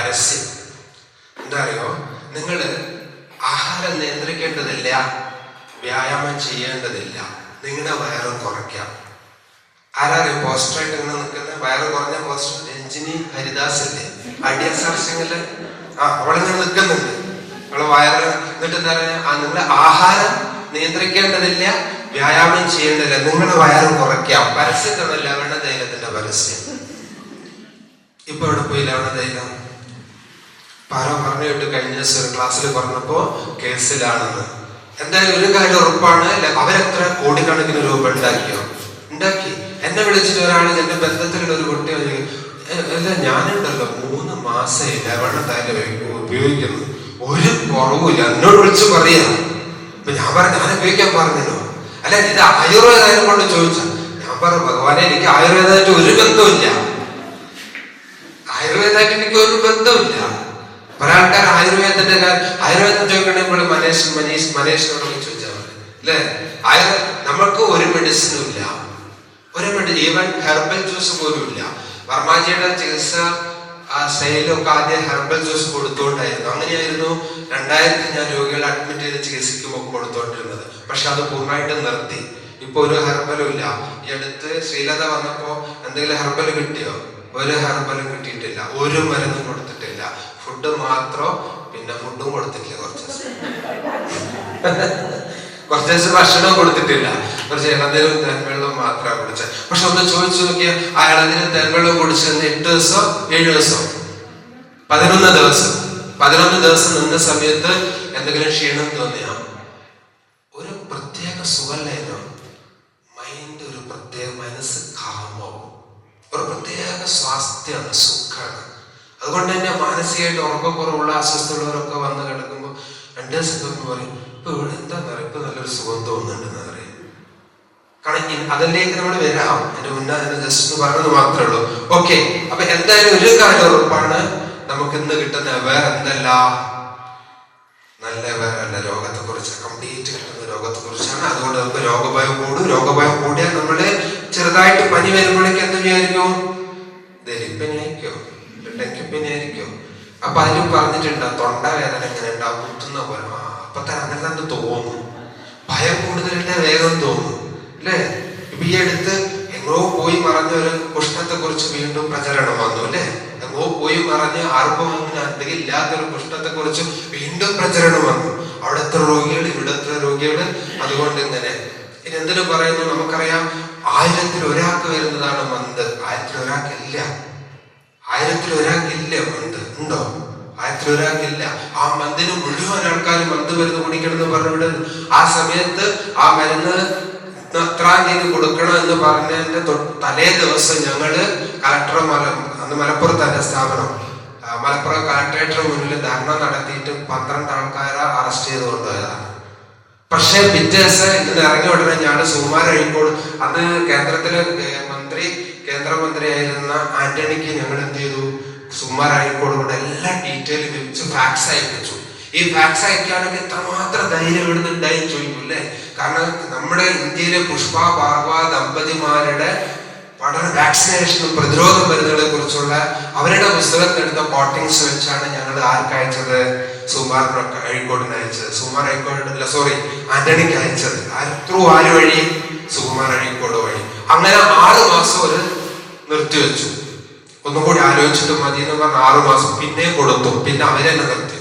പരസ്യം. എന്താ അറിയോ, നിങ്ങൾ ആഹാരം നിയന്ത്രിക്കേണ്ടതില്ല, വ്യായാമം ചെയ്യേണ്ടതില്ല, നിങ്ങളുടെ വയറും കുറയ്ക്കാം. ആരാറിയോ പോസ്റ്ററായിട്ട് ഇങ്ങനെ നിൽക്കുന്ന വയറ് കുറഞ്ഞ പോസ്റ്റർ? രഞ്ജിനി ഹരിദാസ് ഇല്ലേ, ഐഡിയ സർച്ചിങ്ങില് അവളിങ്ങനെ നിൽക്കുന്നുണ്ട്. നിങ്ങള് വയറ് എന്നിട്ട് എന്താ പറയുക, നിങ്ങൾ ആഹാരം നിയന്ത്രിക്കേണ്ടതില്ല, വ്യായാമം ചെയ്യേണ്ടതില്ല, നിങ്ങളുടെ വയറ് കുറയ്ക്കാം. പരസ്യത്തിനുള്ള ലവണ തൈലത്തിന്റെ പരസ്യം. ഇപ്പൊ എവിടെ പോയി ലവണ തൈലം? പാരോ പറഞ്ഞു കേട്ട് കഴിഞ്ഞ ദിവസം ഒരു ക്ലാസ്സിൽ പറഞ്ഞപ്പോ കേസിലാണെന്ന്. എന്തായാലും ഒരു കാര്യം ഉറപ്പാണ്, അവരെത്ര കോടിക്കണക്കിന് രൂപ ഉണ്ടാക്കി. എന്നെ വിളിച്ചിട്ട് ഒരാൾ, എന്റെ ബന്ധത്തിലുള്ള ഒരു കുട്ടി അല്ല, ഞാനുണ്ടല്ലോ 3 മാസം ലവണ തൈലം ഉപയോഗിക്കുന്നു, ഒരു കുറവുമില്ല. എന്നോട് വിളിച്ച് പറയാ. അപ്പൊ ഞാൻ പറഞ്ഞു, ഞാൻ ഉപയോഗിക്കാൻ പറഞ്ഞല്ലോ. അല്ല, ഇത് ആയുർവേദം കൊണ്ട് ചോദിച്ചാ ഞാൻ പറഞ്ഞു, ഭഗവാനെ എനിക്ക് ആയുർവേദമായിട്ട് ഒരു ബന്ധമില്ല, ആയുർവേദമായിട്ട് എനിക്ക് ഒരു ബന്ധമില്ല. കുറെ ആൾക്കാർ ആയുർവേദം ചോദിക്കണമെങ്കിൽ മനീഷിനോട് ചോദിച്ചാൽ മതി അല്ലേ. നമ്മൾക്ക് ഒരു മെഡിസിനും ഇല്ല, ഈവൻ ഹെർബൽ ജ്യൂസ് പോലും ഇല്ല. വർമാജിയുടെ ചികിത്സ ശൈലിയൊക്കെ ആദ്യം ഹെർബൽ ജ്യൂസ് കൊടുത്തുകൊണ്ടായിരുന്നു. അങ്ങനെയായിരുന്നു 2000 ഞാൻ രോഗികളെ അഡ്മിറ്റ് ചെയ്ത് ചികിത്സിക്കുമ്പോൾ കൊടുത്തോണ്ടിരുന്നത്. പക്ഷെ അത് പൂർണ്ണമായിട്ട് നിർത്തി. ഇപ്പൊ ഒരു ഹെർബലും ഇല്ല. ഈ അടുത്ത് ശ്രീലത വന്നപ്പോ എന്തെങ്കിലും ഹെർബൽ കിട്ടിയോ? ഒരു ഹെർബലും കിട്ടിയിട്ടില്ല, ഒരു മരുന്നും കൊടുത്തിട്ടില്ല. ഫുഡ് മാത്രം, പിന്നെ ഫുഡും കൊടുത്തിട്ടില്ല. കുറച്ച് ദിവസം ഭക്ഷണം കൊടുത്തിട്ടില്ല, കുറച്ച് ഇളനീരും തേൻവെള്ളവും മാത്രമാണ് കുടിച്ചത്. പക്ഷെ ഒന്ന് ചോദിച്ചു നോക്കിയാൽ ആ ഇളനീരും തേൻവെള്ളവും കുടിച്ചത് 8 ദിവസം 7 ദിവസം 11 ദിവസം നിന്ന സമയത്ത് എന്തെങ്കിലും ക്ഷീണം തോന്നിയ ഒരു പ്രത്യേക സുഖമല്ലോ, മൈൻഡ് ഒരു പ്രത്യേക, മനസ്സ് കാമാവും, ഒരു പ്രത്യേക സ്വാസ്ഥ്യമാണ്, സുഖമാണ്. അതുകൊണ്ട് തന്നെ മാനസികമായിട്ട് ഉറക്കക്കുറവുള്ള അസ്വസ്ഥയുള്ളവരൊക്കെ വന്ന് കിടക്കുമ്പോൾ 2 ദിവസം പറയും, ഇപ്പൊ ഇവിടെ എന്താന്ന് പറയാം, ഇപ്പൊ നല്ലൊരു സുഖം തോന്നുന്നുണ്ടെന്ന് പറയും. കാരണം അതിലേക്ക് നമ്മൾ വരാം. എന്റെ മുന്നേ ജസ്റ്റ് പറഞ്ഞത് മാത്രമേ ഉള്ളൂ. ഓക്കെ, അപ്പൊ എന്തായാലും ഒരു കാര്യം ഉറപ്പാണ്, നമുക്ക് ഇന്ന് കിട്ടുന്ന വേറെ എന്തല്ല, നല്ല വേറല്ല, രോഗത്തെ കുറിച്ച് കംപ്ലീറ്റ് കിട്ടുന്ന രോഗത്തെ കുറിച്ചാണ്. അതുകൊണ്ട് നമുക്ക് രോഗഭയം കൂടും. രോഗഭയം കൂടിയാൽ നമ്മള് ചെറുതായിട്ട് പനി വരുമ്പോഴേക്കും എന്ത് വിചാരിക്കും, ദലിപ്പനി ആയിരിക്കോ, ഡെങ്കിപ്പനി ആയിരിക്കോ. അപ്പൊ അതിലും പറഞ്ഞിട്ടുണ്ട്, തൊണ്ട വേദന എങ്ങനെ ഉണ്ടാവും, കുത്തുന്ന പോലെ. അപ്പൊ തന്നെ അങ്ങനെ തന്നെ തോന്നും. ഭയം കൂടുതലിന്റെ വേഗം തോന്നും അല്ലേ. ഇപ്പൊ ഈ അടുത്ത് എങ്ങോ പോയി മറഞ്ഞ ഒരു കുഷ്ഠത്തെ കുറിച്ച് വീണ്ടും പ്രചരണം വന്നു അല്ലേ. എങ്ങോ പോയി മറഞ്ഞ് ആർക്കും അധികം ഇല്ലാത്തൊരു കുഷ്ഠത്തെ കുറിച്ച് വീണ്ടും പ്രചരണം വന്നു. അവിടുത്തെ രോഗികൾ, ഇവിടുത്തെ രോഗികൾ. അതുകൊണ്ട് ഇങ്ങനെ ഇനി എന്തിനു പറയുന്നു, നമുക്കറിയാം 1000 ഒരാൾക്ക് വരുന്നതാണ് മന്ത്. 1000 ഒരാൾക്കില്ല, 1000 ഒരാൾക്കില്ല മന്ത്. ഉണ്ടോ? 1000 ഒരാൾക്കില്ല. ആ മന്തിന് മുഴുവൻ ആൾക്കാർ മന്ത് മരുന്ന് കുടിക്കണമെന്ന് പറഞ്ഞുവിടുന്നു. ആ സമയത്ത് ആ മരുന്ന് എത്രാം തീയതി കൊടുക്കണം എന്ന് പറഞ്ഞതിന്റെ തലേ ദിവസം ഞങ്ങള് അന്ന് മലപ്പുറത്തല്ല സ്ഥാപനം, മലപ്പുറം കളക്ടറേറ്റിന് മുന്നിൽ ധർണ നടത്തിയിട്ട് 12 ആൾക്കാരെ അറസ്റ്റ് ചെയ്ത് കൊണ്ടുപോയതാണ്. പക്ഷെ പിറ്റേ ദിവസം ഇന്ന് ഇറങ്ങിയ ഉടനെ ഞാൻ സുകുമാരൻ അഴീക്കോട്, അന്ന് കേന്ദ്രമന്ത്രിയായിരുന്ന ആന്റണിക്ക് ഞങ്ങൾ എന്ത് ചെയ്തു, സുകുമാരൻ അഴീക്കോട് കൂടെ എല്ലാ ഡീറ്റെയിലും വെച്ച് ഫാക്സ് അയപ്പിച്ചു. ഈ ഫാക്സ് അയക്കാനൊക്കെ എത്രമാത്രം ധൈര്യം ഇവിടുന്ന് ഉണ്ടായി ചോദിക്കും അല്ലേ. കാരണം നമ്മുടെ ഇന്ത്യയിലെ പുഷ്പ ഭാർഗവ ദമ്പതിമാരുടെ പഠന വാക്സിനേഷനും പ്രതിരോധ മരുന്നുകളെ കുറിച്ചുള്ള അവരുടെ പുസ്തകത്തിലെടുത്ത കോട്ടിങ്സ് വെച്ചാണ് ഞങ്ങൾ ആർക്കയച്ചത്, സുകുമാർ അഴീക്കോടിന് അയച്ചത്. ആന്റണിക്ക് അയച്ചത് ആര് വഴി? സുകുമാർ അഴീക്കോട് വഴി. അങ്ങനെ 6 മാസം ഒരു നിർത്തിവെച്ചു. ഒന്നും കൂടി ആലോചിച്ചിട്ട് മതി എന്ന് പറഞ്ഞ 6 മാസം പിന്നെ കൊടുത്തു. പിന്നെ അവരെന്നെ നിർത്തി.